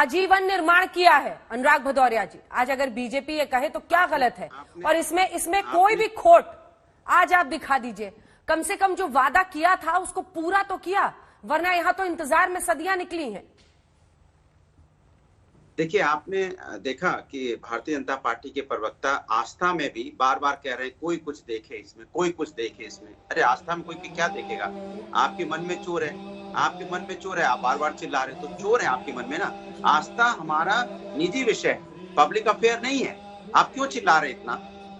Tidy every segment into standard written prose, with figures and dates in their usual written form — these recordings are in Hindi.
आजीवन निर्माण किया है अनुराग भदौरिया जी। आज अगर बीजेपी ये कहे तो क्या गलत है? और इसमें कोई भी खोट आज आप दिखा दीजिए। कम से कम जो वादा किया था उसको पूरा तो किया, वरना यहां तो इंतजार में सदियां निकली हैं। देखिए, आपने देखा कि भारतीय जनता पार्टी के प्रवक्ता आस्था में भी बार बार कह रहे हैं कोई कुछ देखे इसमें, कोई कुछ देखे इसमें। अरे आस्था में कोई क्या देखेगा? आपके मन में चोर है, आपके मन में चोर है, आप बार बार चिल्ला रहे, तो चोर है आपके मन में ना। आस्था हमारा निजी विषय है, पब्लिक अफेयर नहीं है। आप क्यों चिल्ला रहे इतना?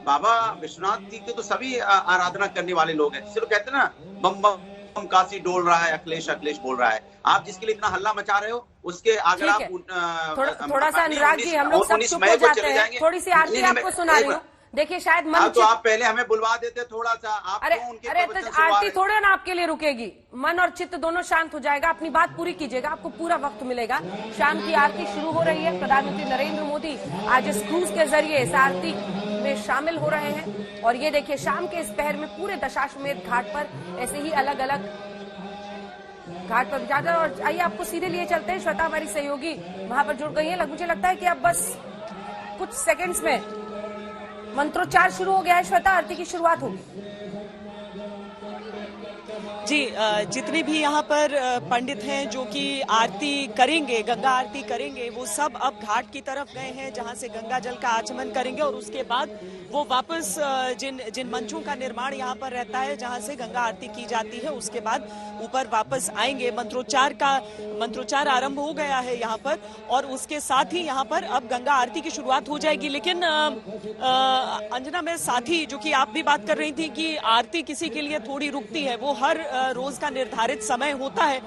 बाबा विश्वनाथ जी के तो सभी आराधना करने वाले लोग हैं। सिर्फ कहते हैं ना, बम बम काशी डोल रहा है, अखिलेश अखिलेश बोल रहा है। आप जिसके लिए इतना हल्ला मचा रहे हो, उसके अगर आप थोड़ा सा अनुराग जी, हम लोग सब चुप हो जाते हैं। थोड़ी सी आरती आपको सुना रही हूँ। देखिए, शायद मन तो आप पहले हमें बुलवा देते थोड़ा सा। आप अरे आरती थोड़ा ना आपके लिए रुकेगी, मन और चित्त दोनों शांत हो जाएगा। अपनी बात पूरी कीजिएगा, आपको पूरा वक्त मिलेगा। शाम की आरती शुरू हो रही है। प्रधानमंत्री नरेंद्र मोदी आज इस क्रूज के जरिए इस आरती में शामिल हो रहे हैं। और ये देखिए, शाम के इस पहर में पूरे दशाश्वमेध घाट पर ऐसे ही अलग अलग घाट पर ज्यादा। और आइए आपको सीधे लिए चलते हैं। श्वेता हमारी सहयोगी वहां पर जुड़ गई है। मुझे लगता है कि अब बस कुछ सेकंड्स में मंत्रोच्चार शुरू हो गया है। श्वेता, आरती की शुरुआत होगी। जी, जितने भी यहाँ पर पंडित हैं जो कि आरती करेंगे, गंगा आरती करेंगे, वो सब अब घाट की तरफ गए हैं जहाँ से गंगा जल का आचमन करेंगे। और उसके बाद वो वापस जिन मंचों का निर्माण यहाँ पर रहता है जहाँ से गंगा आरती की जाती है, उसके बाद ऊपर वापस आएंगे। मंत्रोच्चार आरंभ हो गया है यहाँ पर, और उसके साथ ही यहाँ पर अब गंगा आरती की शुरुआत हो जाएगी। लेकिन अंजना, मैं साथ ही जो कि आप भी बात कर रही थी कि आरती किसी के लिए थोड़ी रुकती है, वो हर रोज का निर्धारित समय होता है।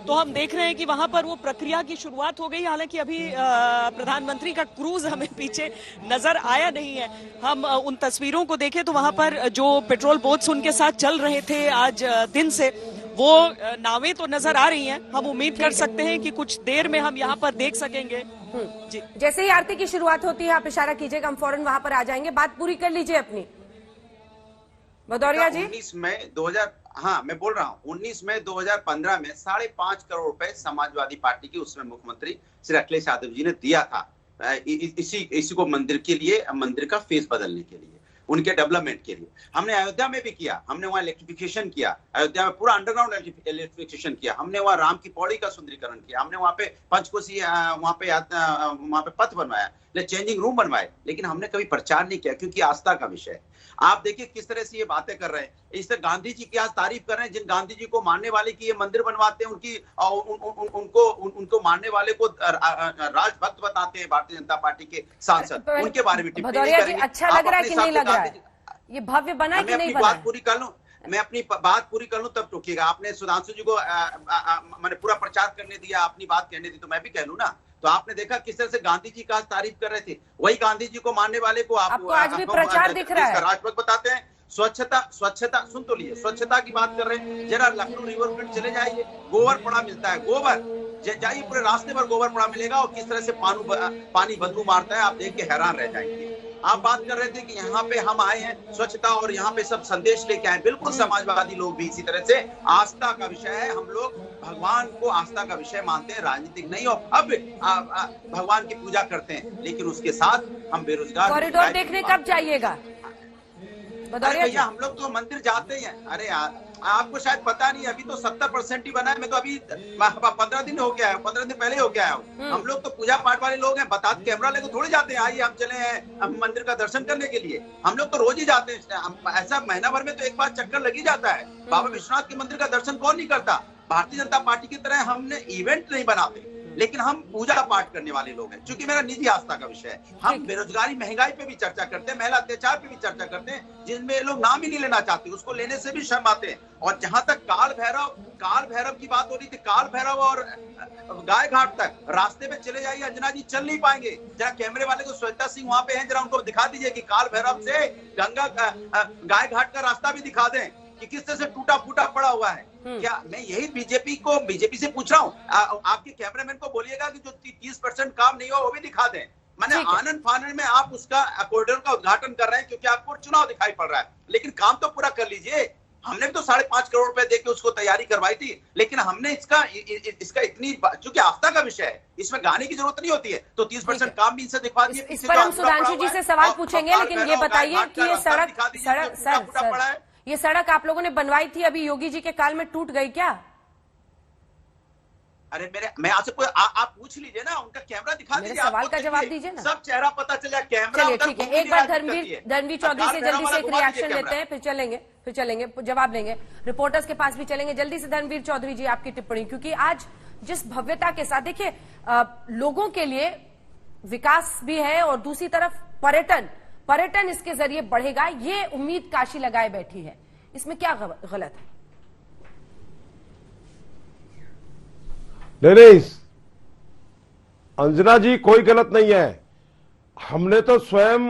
तो हम देख रहे हैं कि वहां पर वो प्रक्रिया की शुरुआत हो गई। हालांकि अभी प्रधानमंत्री का क्रूज हमें पीछे नजर आया नहीं है। हम उन तस्वीरों को देखें तो वहां पर जो पेट्रोल बोट्स उनके साथ चल रहे थे आज दिन से, वो नावें तो नजर आ रही हैं। हम उम्मीद कर सकते हैं कि कुछ देर में हम यहाँ पर देख सकेंगे। जी, जैसे ही आरती की शुरुआत होती है आप इशारा कीजिएगा, हम फौरन वहां पर आ जाएंगे। बात पूरी कर लीजिए अपनी, भदौरिया जी। 19 मई 2000 हाँ, मैं बोल रहा हूँ 19 मई 2015 में 5.5 करोड़ रुपए समाजवादी पार्टी के उसमें मुख्यमंत्री श्री अखिलेश यादव जी ने दिया था इसी को मंदिर के लिए, मंदिर का फेस बदलने के लिए, उनके डेवलपमेंट के लिए। हमने अयोध्या में भी किया, हमने वहाँ इलेक्ट्रिफिकेशन किया, अयोध्या में पूरा अंडरग्राउंड इलेक्ट्रिफिकेशन किया, हमने वहाँ राम की पौड़ी का सुंदरीकरण किया, हमने वहाँ पे पंचकोसी वहाँ पे पथ बनवाया, चेंजिंग रूम बनवाए। लेकिन हमने कभी प्रचार नहीं किया, क्योंकि आस्था का विषय है। आप देखिए किस तरह से ये बातें कर रहे हैं। इस तरह गांधी जी की आज तारीफ कर रहे हैं, जिन गांधी जी को मानने वाले की ये मंदिर बनवाते हैं, उनको मानने वाले को राजभक्त बताते हैं भारतीय जनता पार्टी के सांसद, उनके बारे में टिप्पणी करेंगे। अच्छा लग रहा है कि नहीं लग रहा है? ये भव्य बना है कि नहीं बना? बात पूरी कर लूं, मैं अपनी बात पूरी कर लूं तब टोकिएगा। आपने सुधांशु जी को मैंने पूरा प्रचार करने दिया, अपनी बात कहने दी, तो मैं भी कह लूं ना। तो आपने देखा किस तरह से गांधी जी का तारीफ कर रहे थे, वही गांधी जी को मानने वाले को आपको आज भी प्रचार दिख रहा है। राजभक्त बताते हैं। स्वच्छता सुन तो लिए, स्वच्छता की बात कर रहे हैं। जरा लखनऊ रिवर फ्रंट चले जाइए, गोबर पड़ा मिलता है, गोबर जाइए, पूरे रास्ते पर गोबर पड़ा मिलेगा, और किस तरह से पानी बदबू मारता है, आप देख के हैरान रह जाएंगे। आप बात कर रहे थे कि यहाँ पे हम आए हैं स्वच्छता और यहाँ पे सब संदेश लेके आए। बिल्कुल, समाजवादी लोग भी इसी तरह से आस्था का विषय है। हम लोग भगवान को आस्था का विषय मानते हैं, राजनीतिक नहीं। और अब भगवान की पूजा करते हैं, लेकिन उसके साथ हम बेरोजगार। कॉरिडोर देखने कब जाइएगा? भैया, हम लोग तो मंदिर जाते हैं। अरे यार, आपको शायद पता नहीं, अभी तो 70% ही बना है। मैं तो अभी 15 दिन हो गया है, 15 दिन पहले हो गया है। हम लोग तो पूजा पाठ वाले लोग हैं, बता कैमरा लेकर थोड़ी जाते हैं आइए हम चले हैं मंदिर का दर्शन करने के लिए। हम लोग तो रोज ही जाते हैं। ऐसा महीना भर में तो एक बार चक्कर लग ही जाता है। बाबा विश्वनाथ के मंदिर का दर्शन कौन नहीं करता? भारतीय जनता पार्टी की तरह हमने इवेंट नहीं बनाते, लेकिन हम पूजा पाठ करने वाले लोग हैं। क्योंकि मेरा निजी आस्था का विषय है। हम बेरोजगारी, महंगाई पे भी चर्चा करते हैं, महिला अत्याचार पे भी चर्चा करते हैं, जिनमें लोग नाम ही नहीं लेना चाहते, उसको लेने से भी शर्म आते हैं। और जहां तक काल भैरव की बात हो रही थी, काल भैरव और गाय घाट तक रास्ते में चले जाइए, अंजना जी चल नहीं पाएंगे। जरा कैमरे वाले को, श्वेता सिंह वहां पे हैं, जरा उनको दिखा दीजिए कि काल भैरव से गंगा गाय घाट का रास्ता भी दिखा दें कि किस तरह से टूटा फूटा पड़ा हुआ है। क्या मैं यही बीजेपी से पूछ रहा हूँ, आपके कैमरामैन को बोलिएगा कि जो 30% काम नहीं हुआ वो भी दिखा दें। मैंने आनंद फानन में आप उसका कॉरिडोर का उद्घाटन कर रहे हैं क्योंकि आपको चुनाव दिखाई पड़ रहा है, लेकिन काम तो पूरा कर लीजिए। हमने भी तो 5.5 करोड़ रुपए देके उसको तैयारी करवाई थी, लेकिन हमने इसका इतनी, चूंकि आस्था का विषय है, इसमें गाने की जरूरत नहीं होती है, तो 30% काम भी इनसे दिखवा दिए। इस पर हम सुधांशु जी से सवाल पूछेंगे, लेकिन ये बताइए कि ये सड़क ये सड़क आप लोगों ने बनवाई थी, अभी योगी जी के काल में टूट गई क्या? अरे मैं आपसे आप पूछ लीजिए ना, उनका कैमरा दिखा दीजिए, सवाल का जवाब दीजिए ना, सब चेहरा पता चला कैमरा। चलिए ठीक है, एक बार धर्मवीर चौधरी से जल्दी से एक रिएक्शन लेते हैं, फिर चलेंगे जवाब लेंगे, रिपोर्टर्स के पास भी चलेंगे। जल्दी से धर्मवीर चौधरी जी आपकी टिप्पणी, क्योंकि आज जिस भव्यता के साथ, देखिए लोगों के लिए विकास भी है और दूसरी तरफ पर्यटन इसके जरिए बढ़ेगा, ये उम्मीद काशी लगाए बैठी है, इसमें क्या गलत है? नहीं, अंजना जी कोई गलत नहीं है। हमने तो स्वयं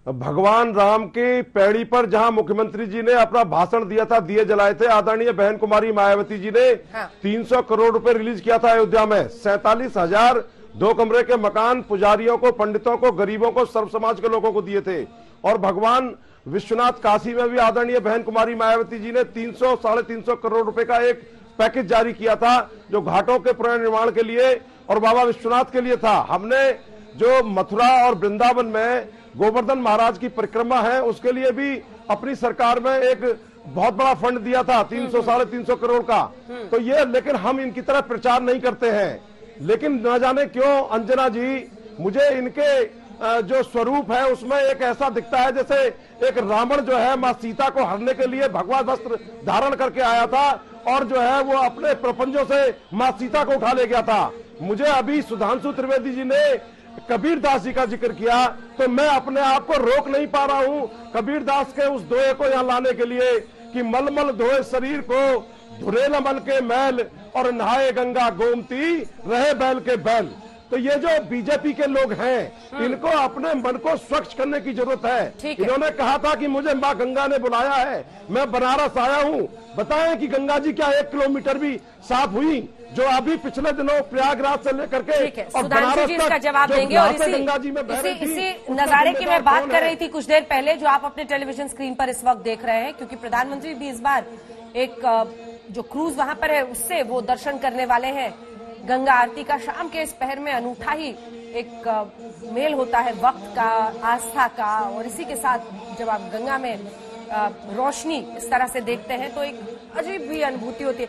भगवान राम की पैड़ी पर जहां मुख्यमंत्री जी ने अपना भाषण दिया था, दिए जलाए थे, आदरणीय बहन कुमारी मायावती जी ने 300 करोड़ रुपए रिलीज किया था अयोध्या में। 47,000 2 कमरे के मकान पुजारियों को, पंडितों को, गरीबों को, सर्व समाज के लोगों को दिए थे। और भगवान विश्वनाथ काशी में भी आदरणीय बहन कुमारी मायावती जी ने 300-350 करोड़ रुपए का एक पैकेज जारी किया था, जो घाटों के पुनर्निर्माण के लिए और बाबा विश्वनाथ के लिए था। हमने जो मथुरा और वृंदावन में गोवर्धन महाराज की परिक्रमा है, उसके लिए भी अपनी सरकार में एक बहुत बड़ा फंड दिया था, 300-350 करोड़ का। तो ये, लेकिन हम इनकी तरह प्रचार नहीं करते हैं। लेकिन न जाने क्यों अंजना जी, मुझे इनके जो स्वरूप है उसमें एक ऐसा दिखता है जैसे एक रावण जो है मां सीता को हरने के लिए भगवा वस्त्र धारण करके आया था और जो है वो अपने प्रपंचों से मां सीता को उठा ले गया था। मुझे अभी सुधांशु त्रिवेदी जी ने कबीर दास जी का जिक्र किया, तो मैं अपने आप को रोक नहीं पा रहा हूं कबीर दास के उस दोहे को यहां लाने के लिए कि मलमल धोए शरीर को, धुरे न मन के मैल, और नहाए गंगा गोमती, रहे बैल के बैल। तो ये जो बीजेपी के लोग हैं, इनको अपने मन को स्वच्छ करने की जरूरत है। इन्होंने कहा था कि मुझे मां गंगा ने बुलाया है, मैं बनारस आया हूं। बताएं कि गंगा जी क्या 1 किलोमीटर भी साफ हुई? जो अभी पिछले दिनों प्रयागराज से लेकर के और बनारस तक इसका जवाब देंगे। और गंगा जी में इसी नजारे की मैं बात कर रही थी कुछ देर पहले, जो आप अपने टेलीविजन स्क्रीन पर इस वक्त देख रहे हैं, क्योंकि प्रधानमंत्री भी इस बार एक जो क्रूज वहां पर है उससे वो दर्शन करने वाले हैं गंगा आरती का। शाम के इस पहर में अनूठा ही एक मेल होता है वक्त का, आस्था का, और इसी के साथ जब आप गंगा में रोशनी इस तरह से देखते हैं तो एक अजीब भी अनुभूति होती है।